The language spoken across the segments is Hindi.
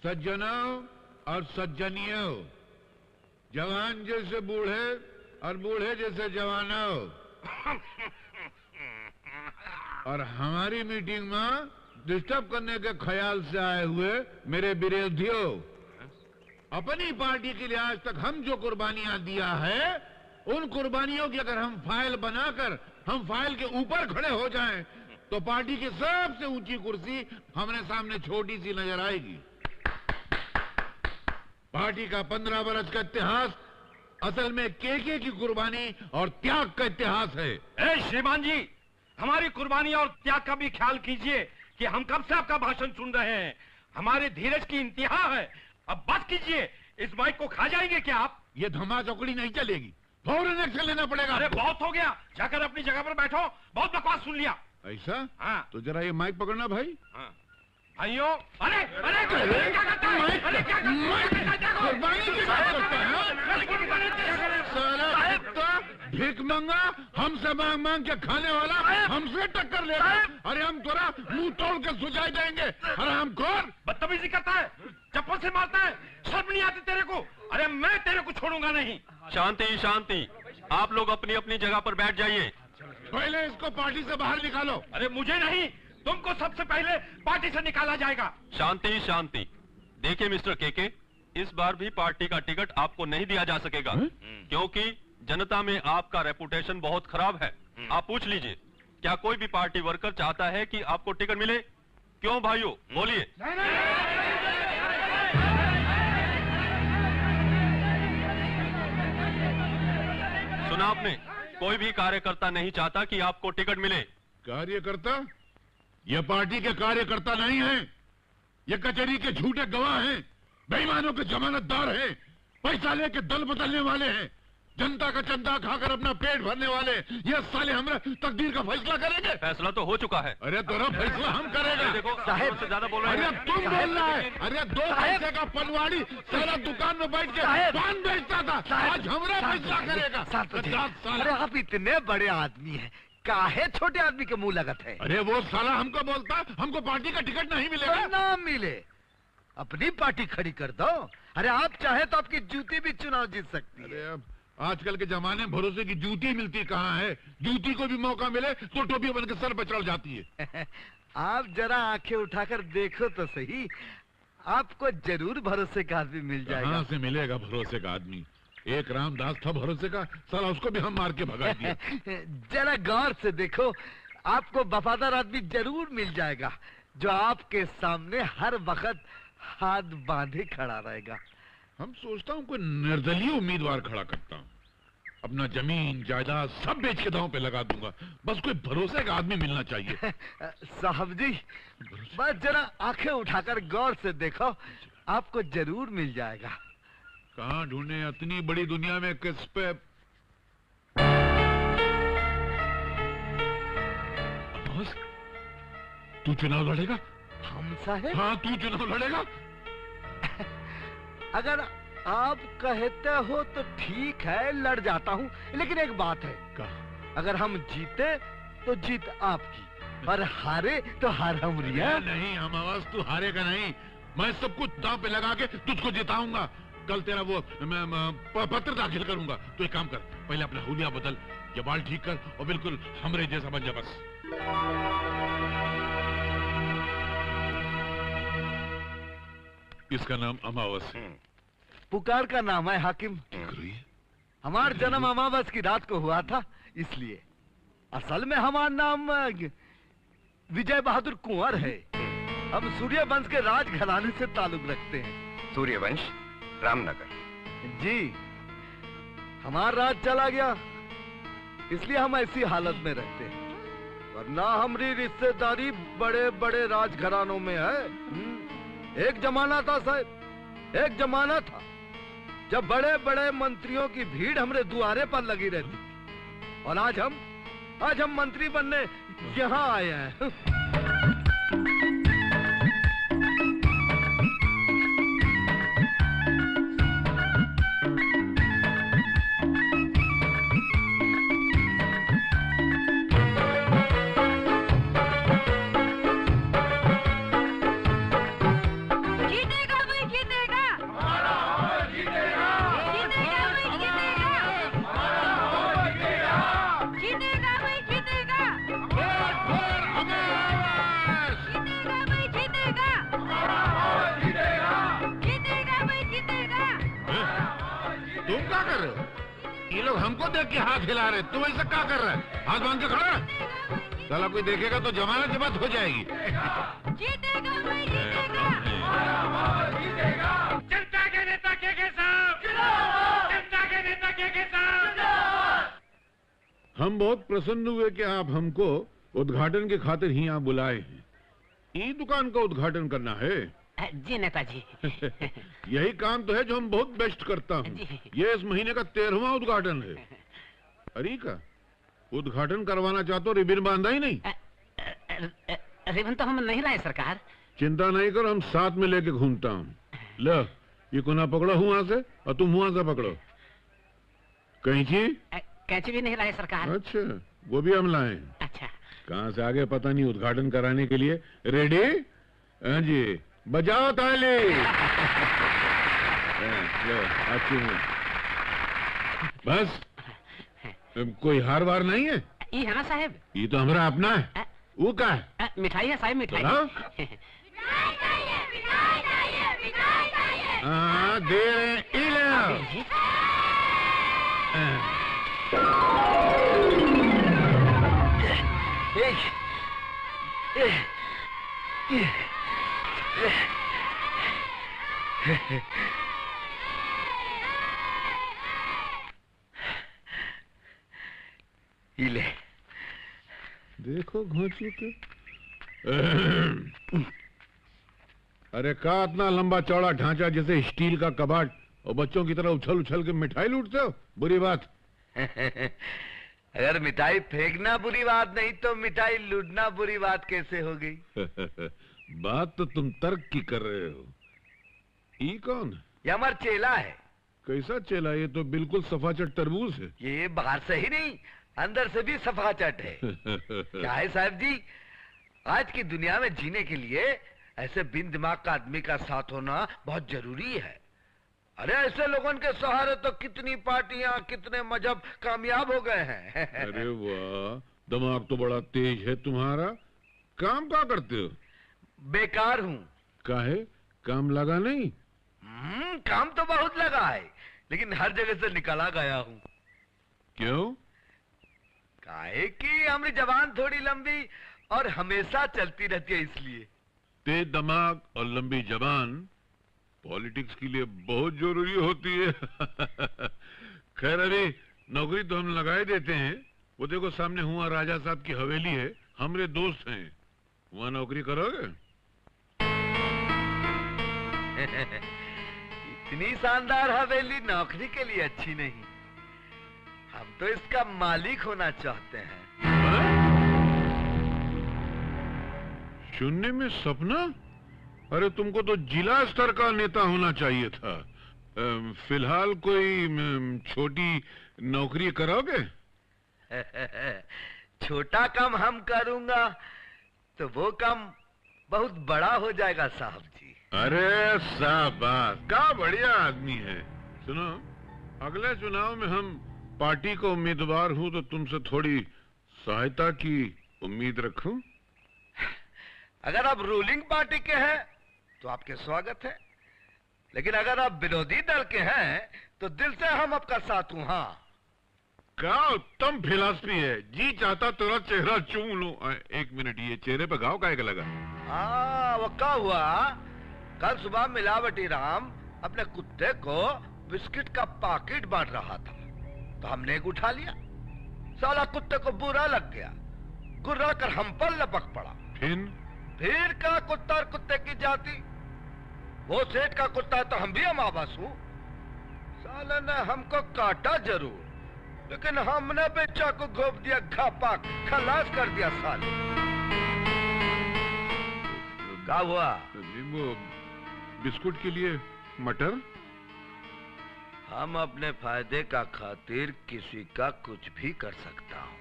सज्जनों और सज्जनियों, जवान जैसे बूढ़े और बूढ़े जैसे जवानों, और हमारी मीटिंग में डिस्टर्ब करने के ख्याल से आए हुए मेरे विरोधियों, अपनी पार्टी के लिए आज तक हम जो कुर्बानियां दिया है, उन कुर्बानियों की अगर हम फाइल बनाकर हम फाइल के ऊपर खड़े हो जाएं, तो पार्टी की सबसे ऊंची कुर्सी हमने सामने छोटी सी नजर आएगी। पार्टी का 15 वर्ष का इतिहास असल में केके की कुर्बानी और त्याग का इतिहास है। ए श्रीमान जी, हमारी कुर्बानी और त्याग का भी ख्याल कीजिए कि हम कब से आपका भाषण सुन रहे हैं। हमारे धीरज की इंतहा है, अब बस कीजिए। इस माइक को खा जाएंगे क्या आप? ये धमा चौकड़ी नहीं चलेगी, फौरन एक्शन लेना पड़ेगा। अरे बहुत हो गया, जाकर अपनी जगह पर बैठो, बहुत बकवास सुन लिया। ऐसा? हाँ। तो जरा ये माइक पकड़ना भाई। हाँ। भाइयों, अरे अरे क्या करता है? अरे क्या कुर्बानी की बात करता है? साला कुत्ता, भीख मंगा, हमसे मांग मांग के खाने वाला, हमसे टक्कर लेगा। अरे हम थोड़ा मुंह तोड़ के सुझाई देंगे। अरे हम कौन? बदतमीजी करता है, चप्पल से मारता है, शर्म नहीं आती तेरे को? अरे मैं तेरे को छोड़ूंगा नहीं। शांति शांति, आप लोग अपनी अपनी जगह पर बैठ जाइए। पहले इसको पार्टी से बाहर निकालो। अरे मुझे नहीं, तुमको सबसे पहले पार्टी से निकाला जाएगा। शांति शांति। देखिए मिस्टर केके, इस बार भी पार्टी का टिकट आपको नहीं दिया जा सकेगा, क्योंकि जनता में आपका रेपुटेशन बहुत खराब है। आप पूछ लीजिए, क्या कोई भी पार्टी वर्कर चाहता है कि आपको टिकट मिले? क्यों भाइयों, बोलिए। सुना आपने, कोई भी कार्यकर्ता नहीं चाहता कि आपको टिकट मिले। कार्यकर्ता? ये पार्टी के कार्यकर्ता नहीं हैं, ये कचहरी के झूठे गवाह हैं, बेईमानों के जमानतदार हैं, पैसा लेके दल बदलने वाले हैं, जनता का चंदा खाकर अपना पेट भरने वाले। ये साले हमारे तकदीर का फैसला करेंगे। फैसला तो हो चुका है। अरे तेरा फैसला हम करेंगे। देखो साहब से ज्यादा बोल रहे हैं। अरे तुम बोल रहा है। अरे 2 पैसे का पनवाड़ी सारा दुकान में बैठ के पान बेचता था, आज हमारा फैसला करेगा। अरे आप इतने बड़े आदमी हैं, काहे छोटे आदमी के मुंह लगत है? अरे वो साला हमको बोलता हमको पार्टी का टिकट नहीं मिलेगा। तो ना मिले, अपनी पार्टी खड़ी कर दो। अरे आप चाहे तो आपकी जूती भी चुनाव जीत सकती है। अरे अब आजकल के जमाने में भरोसे की जूती मिलती कहाँ है? जूती को भी मौका मिले तो टोपी बन के सर पर चढ़ जाती है। आप जरा आंखें उठाकर देखो तो सही, आपको जरूर भरोसे का आदमी मिल जाएगा। कहाँ से मिलेगा भरोसे का आदमी? एक रामदास था भरोसे का, साला उसको भी हम मार के भगा दिया। जरा गौर से देखो, आपको वफादार आदमी जरूर मिल जाएगा, जो आपके सामने हर वक्त हाथ बांधे खड़ा रहेगा। हम सोचता हूँ कोई निर्दलीय उम्मीदवार खड़ा करता हूँ, अपना जमीन जायदाद सब बेच के दांव पे लगा दूंगा, बस कोई भरोसे का आदमी मिलना चाहिए। साहब जी, बस जरा आंखें उठाकर गौर से देखो, आपको जरूर मिल जाएगा। कहाँ ढूंढे इतनी बड़ी दुनिया में? किस पे? तू चुनाव लड़ेगा? हम साहब? हाँ तू चुनाव लड़ेगा। अगर आप कहते हो तो ठीक है, लड़ जाता हूँ, लेकिन एक बात है। अगर हम जीते तो जीत आपकी, और हारे तो हार हमारी। नहीं हम आवाज, तू हारेगा नहीं, मैं सब कुछ दांव पे लगा के तुझको जिताऊंगा। कल तेरा वो मैं पत्र दाखिल करूंगा। तो एक काम कर, पहले अपना हुलिया बदल, ये बाल ठीक कर और बिल्कुल हमरे जैसा बन जा बस। इसका नाम अमावस है। पुकार का नाम है हाकिम। हमार जन्म अमावस की रात को हुआ था, इसलिए असल में हमारा नाम विजय बहादुर कुंवर है। हम सूर्यवंश के राज घराने से ताल्लुक रखते हैं। सूर्यवंश, रामनगर। जी, हमारा राज चला गया, इसलिए हम ऐसी हालत में रहते हैं, वरना हमारी रिश्तेदारी बड़े बड़े राजघरानों में है। एक जमाना था साहब, एक जमाना था जब बड़े बड़े मंत्रियों की भीड़ हमरे दुआरे पर लगी रहती थी, और आज हम मंत्री बनने यहाँ आए हैं। जीतेगा भाई तुम क्या कर रहे हो? ये लोग हमको देख के हाथ हिला रहे, तुम ऐसा क्या कर रहा है? हाथ बांध के खड़ा है? साला कोई देखेगा तो जमानत जब्त हो जाएगी। जीतेगा भाई, जीतेगा। जनता के नेता के साहब, जनता के नेता के साहब। हम बहुत प्रसन्न हुए कि आप हमको उद्घाटन के खातिर ही यहाँ बुलाए हैं। ये दुकान का उद्घाटन करना है। जी नेताजी। यही काम तो है जो हम बहुत बेस्ट करता हूँ। ये इस महीने का 13वां उद्घाटन है। अरे का उद्घाटन करवाना चाहते हो, रिबन बांधा ही नहीं? रिबन तो हम नहीं लाए सरकार। चिंता नहीं करो, हम साथ में लेके घूमता हूँ। लो ये कोना पकड़ो वहां से और तुम वहां से पकड़ो। कैंची? कैंची भी नहीं लाए सरकार। अच्छा वो भी हम लाए। अच्छा कहाँ से आगे पता नहीं, उद्घाटन कराने के लिए। रेडी? हाँ जी, बजाओ ताली। लो अच्छी में बस। कोई हार वार नहीं है? ये है ना साहब। ये तो हमारा अपना है। वो क्या है? मिठाई है साहब, मिठाई। हाँ दे रहे हैं। ले देखो घोंचू के। अरे का इतना लंबा चौड़ा ढांचा जैसे स्टील का कबाड़, और बच्चों की तरह उछल उछल के मिठाई लूटते हो? बुरी बात। अगर मिठाई फेंकना बुरी बात नहीं तो मिठाई लूटना बुरी बात कैसे हो गई? बात तो तुम तर्क की कर रहे हो। ये कौन है? ये हमारा चेला है। कैसा चेला? ये तो बिल्कुल सफाचट तरबूज है। ये बाहर से ही नहीं अंदर से भी सफाचट है। क्या है साहब जी, आज की दुनिया में जीने के लिए ऐसे बिन दिमाग का आदमी का साथ होना बहुत जरूरी है। अरे ऐसे लोगों के सहारे तो कितनी पार्टियां, कितने मजहब कामयाब हो गए हैं। अरे वाह, दिमाग तो बड़ा तेज है तुम्हारा। काम क्या करते हो? बेकार हूँ। काहे? काम लगा नहीं? काम तो बहुत लगा है, लेकिन हर जगह से निकाला गया हूँ। क्यों? काहे कि हमारी जबान थोड़ी लंबी और हमेशा चलती रहती है, इसलिए। तेज दिमाग और लंबी जबान पॉलिटिक्स के लिए बहुत जरूरी होती है। खैर अभी नौकरी तो हम लगाए देते हैं। वो देखो सामने हुआ राजा साहब की हवेली है, हमारे दोस्त हैं, वहाँ नौकरी करोगे? इतनी शानदार हवेली नौकरी के लिए अच्छी नहीं। हम तो इसका मालिक होना चाहते हैं। सुनने में सपना? अरे तुमको तो जिला स्तर का नेता होना चाहिए था। फिलहाल कोई छोटी नौकरी करोगे? छोटा काम हम करूंगा तो वो काम बहुत बड़ा हो जाएगा साहब जी। अरे शाबाश, क्या बढ़िया आदमी है। सुनो, अगले चुनाव में हम पार्टी का उम्मीदवार हूं तो तुमसे थोड़ी सहायता की उम्मीद रखूं। अगर आप रूलिंग पार्टी के हैं तो आपके स्वागत है, लेकिन अगर आप विरोधी दल के हैं तो दिल से हम आपका साथ हूं। हाँ, क्या उत्तम फिलॉसफी है। जी चाहता तेरा चेहरा चूम लूं। एक मिनट, ये चेहरे पे घाव काहे का लगा? हाँ, वो क्या हुआ, कल सुबह मिलावटी राम अपने कुत्ते को बिस्किट का पैकेट बांट रहा था तो हमने एक उठा लिया। साला कुत्ते को बुरा लग गया, गुर्रा कर हम पर लपक पड़ा। फिर का कुत्ता और कुत्ते की जाति। वो सेठ का कुत्ता है तो हम भी अमावस हूँ। साला ने हमको काटा जरूर, लेकिन हमने भी चाकू घोप दिया, घापा खलास कर दिया साले। क्या हुआ? वो बिस्कुट के लिए मटर। हम अपने फायदे का खातिर किसी का कुछ भी कर सकता हूँ।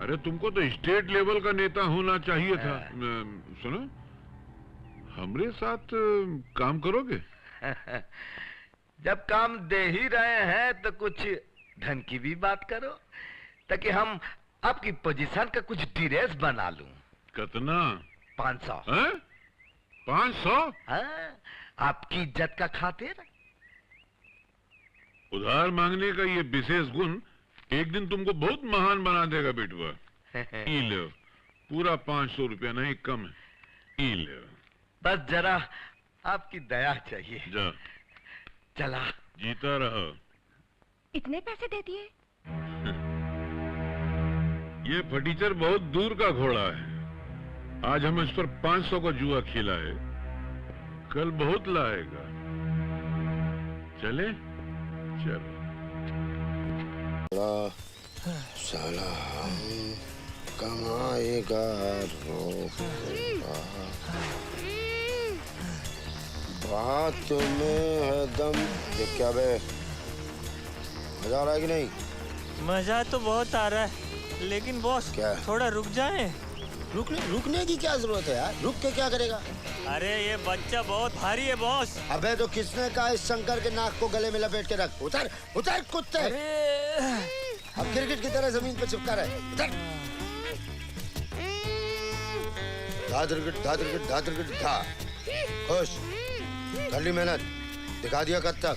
अरे तुमको तो स्टेट लेवल का नेता होना चाहिए था। सुनो, हमरे साथ काम करोगे? जब काम दे ही रहे हैं तो कुछ ढंग की भी बात करो, ताकि हम आपकी पोजीशन का कुछ ड्रेस बना लूं। कितना? 500। 500? हाँ, आपकी इज्जत का खातिर। उधार मांगने का ये विशेष गुण एक दिन तुमको बहुत महान बना देगा बेटवा। ई लो, पूरा 500 रुपया नहीं कम है। ई लो। बस जरा आपकी दया चाहिए। जा, चला। जीता रहो। इतने पैसे दे दिए? ये फटीचर बहुत दूर का घोड़ा है। आज हम इस पर 500 का जुआ खेला है, कल बहुत लाएगा। चले? चलो। साला हम कमाएगा रोकेगा, बात में है दम। देख क्या बे, मजा आ रहा है कि नहीं? मजा तो बहुत आ रहा है, लेकिन बॉस क्या? थोड़ा रुक जाएं। रुकने की क्या जरूरत है यार? रुक के क्या करेगा? अरे ये बच्चा बहुत भारी है बॉस। अबे तो किसने कहा इस शंकर के नाक को गले में लपेट के रख? उतर उतर कुत्ते। अब क्रिकेट की तरह जमीन पर चिपका रहे। उतर। धादरगट धा। खुश कर ली मेहनत, दिखा दिया कब तक।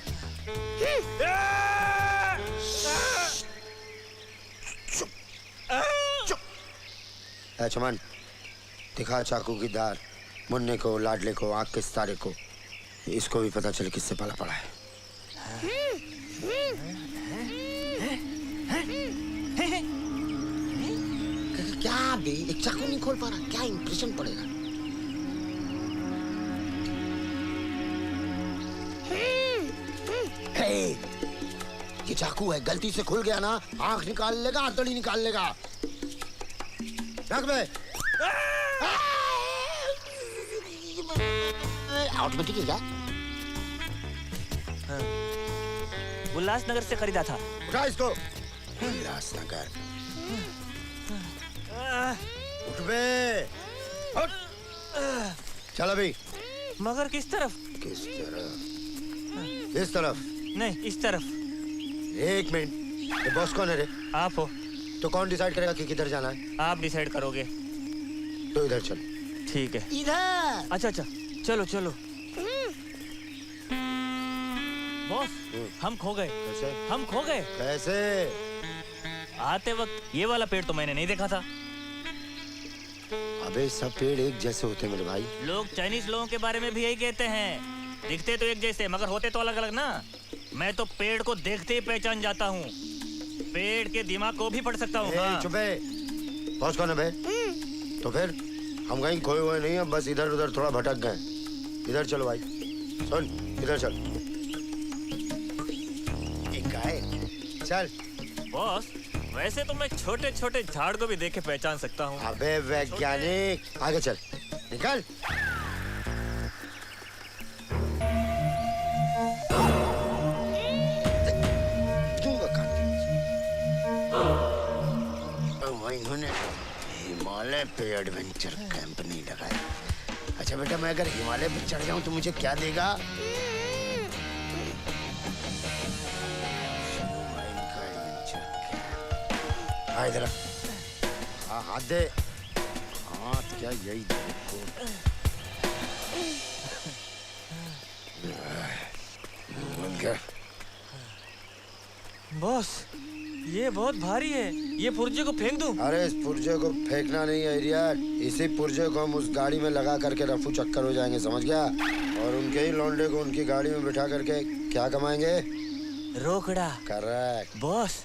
चमन, दिखा चाकू की धार मुन्ने को, लाडले को, आँख के सितारे को। इसको भी पता चले किससे पाला पड़ा है। क्या बे, एक चाकू नहीं खोल पा रहा? क्या इंप्रेशन पड़ेगा? ये चाकू है, गलती से खुल गया ना, आँख निकाल लेगा, आंतड़ी निकाल लेगा। रख बे। ऑटोमेटिक है क्या? उल्लासनगर से खरीदा था। उठा इसको। उल्लासनगर। उठ बे। उठ। चल अभी। मगर किस तरफ? किस तरफ? इस तरफ नहीं, इस तरफ। एक मिनट, ये बॉस कौन है रे? आप हो। तो कौन डिसाइड करेगा कि किधर जाना है? आप डिसाइड करोगे। तो इधर चल। ठीक है। इधर। अच्छा, चलो चलो। बॉस, हम खो गए। कैसे? हम खो गए। कैसे? आते वक्त ये वाला पेड़ तो मैंने नहीं देखा था। अबे सब पेड़ एक जैसे होते मेरे भाई। लोग चाइनीज लोगों के बारे में भी यही कहते हैं, दिखते तो एक जैसे मगर होते तो अलग अलग ना। मैं तो पेड़ को देखते ही पहचान जाता हूँ, पेड़ के दिमाग को भी पढ़ सकता हूँ। हाँ। चुप है। बॉस कौन है बे? तो फिर हम कहीं खोए हुए नहीं है, बस इधर उधर थोड़ा भटक गए। इधर चलो भाई। सुन, इधर चल। एक गाय। चल। बॉस, वैसे तो मैं छोटे छोटे झाड़ को भी देख के पहचान सकता हूँ। अबे वैज्ञानिक, आगे चल। निकल। इन्होंने हिमालय पे एडवेंचर कैंप नहीं लगाया। अच्छा बेटा, मैं अगर हिमालय पे चढ़ जाऊं तो मुझे क्या देगा? इधर हाथ दे। हाथ क्या, यही देखो। बॉस, ये बहुत भारी है, ये पुर्जे को फेंक दूं? अरे इस पुर्जे को फेंकना नहीं है इडियट, इसी पुर्जे को हम उस गाड़ी में लगा करके रफू चक्कर हो जाएंगे, समझ गया? और उनके ही लौंडे को उनकी गाड़ी में बिठा करके क्या कमाएंगे? रोकड़ा। करेक्ट। बॉस,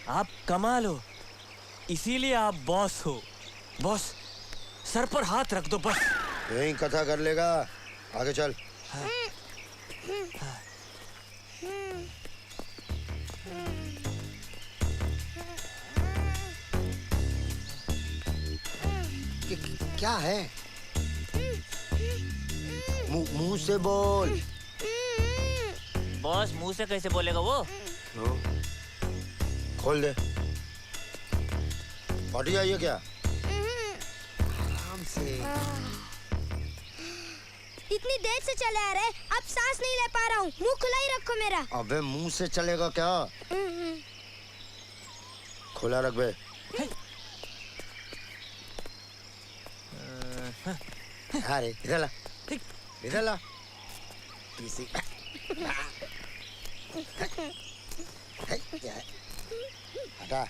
आप कमाल हो, इसीलिए आप बॉस हो। बॉस, सर पर हाथ रख दो बस। यही कथा कर लेगा, आगे चल। क्या है? मुंह से बोल। बॉस, मुंह से कैसे बोलेगा वो? खोल दे। पार्टी आई है क्या? आराम से। इतनी देर से चले आ रहे, अब सांस नहीं ले पा रहा हूँ, मुंह खुला ही रखो मेरा। अबे मुंह से चलेगा क्या? खुला रख बे। अरे इधर ला, इधर ला। हटा।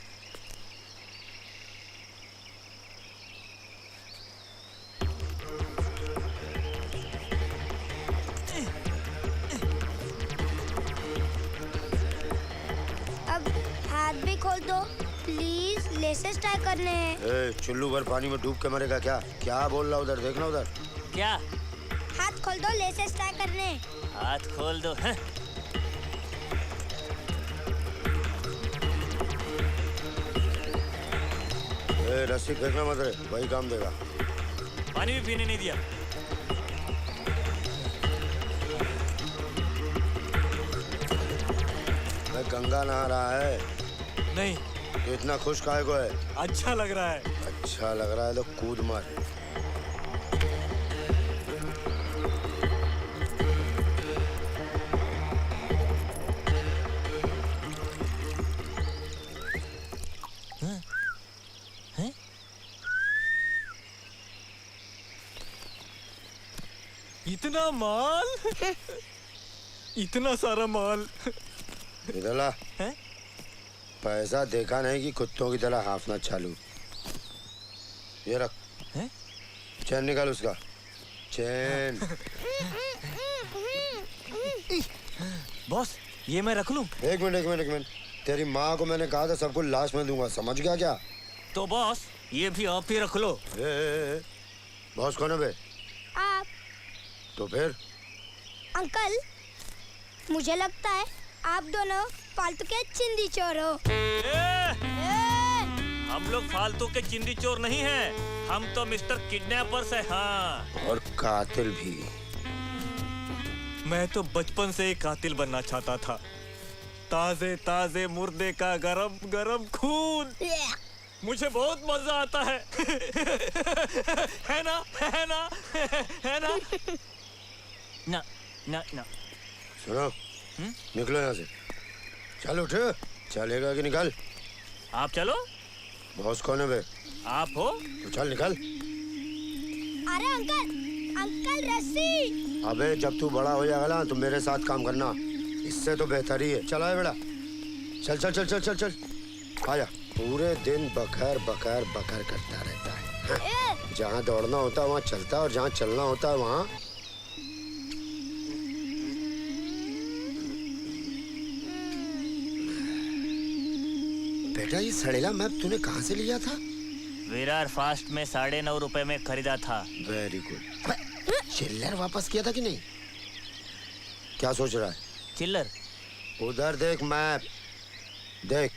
अब हाथ भी खोल दो प्लीज, लेसेस टाई करने हैं। चुल्लू भर पानी में डूब के मरेगा क्या? क्या बोल रहा उधर, देखना उधर। क्या? हाथ खोल दो, लेसेस टाई करने। हाथ खोल दो। हाँ? रस्सी फेंकना मत रे, वही काम देगा। पानी भी पीने नहीं दिया। मैं गंगा नहा रहा है। नहीं। तो इतना खुश काहे को है? अच्छा लग रहा है। अच्छा लग रहा है तो कूद मार। इतना माल, इतना सारा माल। इधर ला। पैसा देखा नहीं कि कुत्तों की तरह हाफना चालू। ये रख। चैन निकाल उसका, चैन। बॉस ये मैं रख लूं? एक मिनट। तेरी माँ को मैंने कहा था सबको लास्ट में दूंगा, समझ गया क्या? तो बॉस ये भी आप ही रख लो। बॉस कौन है बे? आप। तो फिर? अंकल, मुझे लगता है आप दोनों फालतू के चिंदी चोर हो। हम लोग फालतू के चिंदी चोर नहीं हैं, हम तो मिस्टर किडनैपर्स हैं। हाँ। और कातिल भी। मैं तो बचपन से ही कातिल बनना चाहता था। ताजे ताजे मुर्दे का गरम गरम खून, मुझे बहुत मजा आता है। है ना? ना ना ना। सुनो, निकलो यहाँ से। चल उठ। चलेगा कि निकल? आप चलो। बॉस कौन है बे? आप हो। तो चल निकल। अरे अंकल रस्सी। अबे जब तू बड़ा हो जाएगा ना तो मेरे साथ काम करना, इससे तो बेहतर ही है। चल आए बेटा, चल। आजा। पूरे दिन बकर करता रहता है। जहाँ दौड़ना होता है वहाँ चलता है, और जहाँ चलना होता है वहाँ। बेटा ये सड़ेला मैप तूने कहाँ से लिया था? विरार फास्ट में 9.5 रुपए में खरीदा था। Very good. चिल्लर वापस किया था कि नहीं? क्या सोच रहा है? चिल्लर? उधर देख मैप, देख।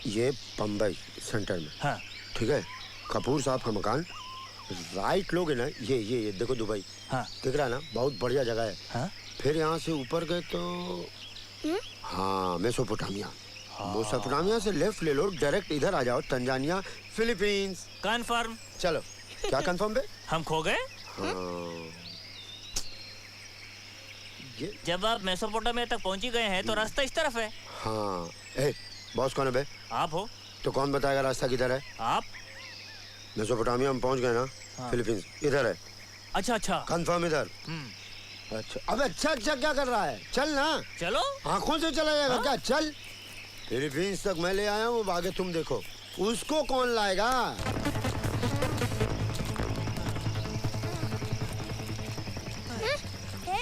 ये बम्बई सेंटर में। हाँ। ठीक है, कपूर साहब का मकान। राइट लोगे ना, ये देखो दुबई। हाँ। दिख रहा है ना, बहुत बढ़िया जगह है। हाँ? फिर यहाँ से ऊपर गए तो हाँ, मेसोपोटामिया। मेसोपोटामिया से लेफ्ट ले लो, डायरेक्ट इधर आ जाओ, तंजानिया, फिलीपींस। कंफर्म? चलो। क्या कंफर्म बे? हम खो गए। हाँ। जब आप मेसोपोटामिया तक पहुंची गए हैं तो रास्ता इस तरफ है। हाँ। बॉस कौन है बे? आप हो। तो कौन बताएगा रास्ता किधर है? आप। मेसोपोटामिया में पहुंच गए ना। हाँ। फिलीपींस इधर है। अच्छा। कंफर्म इधर। अच्छा। अबे अच्छा क्या कर रहा है? चल ना। चलो। आंखों से चला जाएगा क्या? चल। फिलीपींस तक मैं ले आया हूँ, आगे तुम देखो। उसको कौन लाएगा?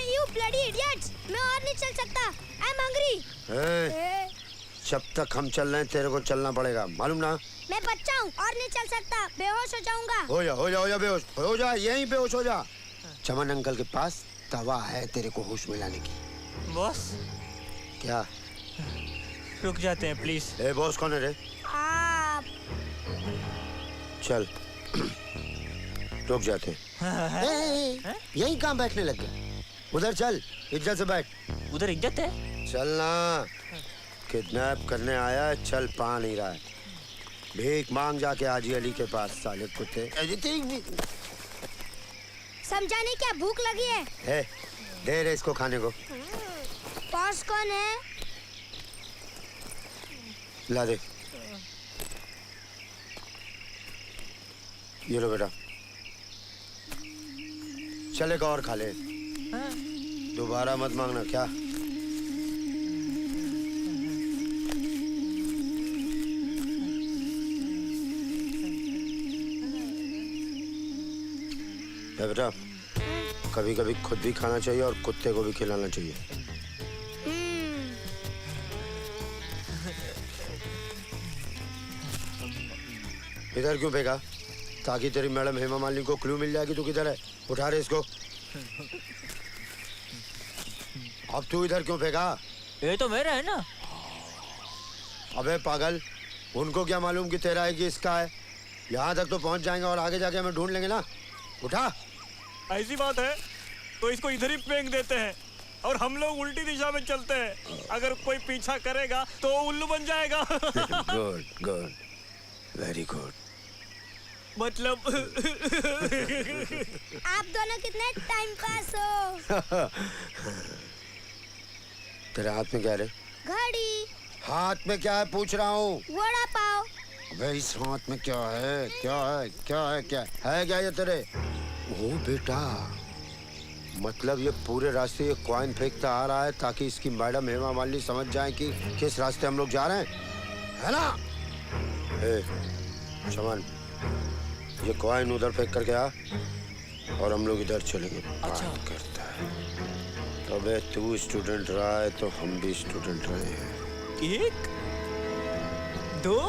You bloody idiots! मैं और नहीं चल सकता। I'm hungry. जब तक हम चल रहे हैं तेरे को चलना पड़ेगा, मालूम ना? मैं बच्चा हूँ और नहीं चल सकता, बेहोश हो जाऊंगा। हो जा बेहोश हो जा, यहीं बेहोश हो जा। चमन अंकल के पास दवा है तेरे को होश में लाने की। बॉस क्या? रुक जाते हैं प्लीज। बॉस कौन है रे? आप। चल। रुक जाते हैं। यहीं कहाँ बैठने लग गया? उधर चल, इज्जत से बैठ। उधर इज्जत है? चल ना। किडनैप करने आया है, चल पा नहीं रहा है। भीख मांग जाके हाजी अली के पास, साले कुत्ते। समझाने क्या, भूख लगी है? दे रे इसको खाने को। बॉस कौन है? ला दे। ये लो बेटा, चल एक और खा ले। दोबारा मत मांगना। क्या? या बेटा, कभी कभी खुद भी खाना चाहिए और कुत्ते को भी खिलाना चाहिए। इधर क्यों फेंका? ताकि तेरी मैडम हेमा मालिनी को क्लू मिल जाएगी तू किधर है। उठा रहे इसको। अब तू इधर क्यों फेंका? ये तो मेरा है ना। अबे पागल, उनको क्या मालूम कि तेरा है कि इसका है। यहाँ तक तो पहुँच जाएंगे और आगे जाके हमें ढूंढ लेंगे ना। उठा। ऐसी बात है तो इसको इधर ही फेंक देते हैं और हम लोग उल्टी दिशा में चलते हैं। अगर कोई पीछा करेगा तो उल्लू बन जाएगा। Good good, very good. मतलब आप दोनों कितने टाइम पास हो। तेरे हाथ में क्या है? घड़ी। हाथ में क्या है पूछ रहा हूँ। वड़ा पाव। अबे इस हाथ में क्या है? क्या है? क्या है? क्या है? क्या ये तेरे? ओ बेटा, मतलब ये पूरे रास्ते ये कॉइन फेंकता आ रहा है ताकि इसकी मैडम हेमा मालिनी समझ जाए कि किस रास्ते हम लोग जा रहे हैं, है ना? शमन, ये कॉइन उधर फेंक करके आ और हम लोग इधर चलेंगे। अच्छा करता है। अबे तू स्टूडेंट रहा है तो हम भी स्टूडेंट रहे हैं। 1 2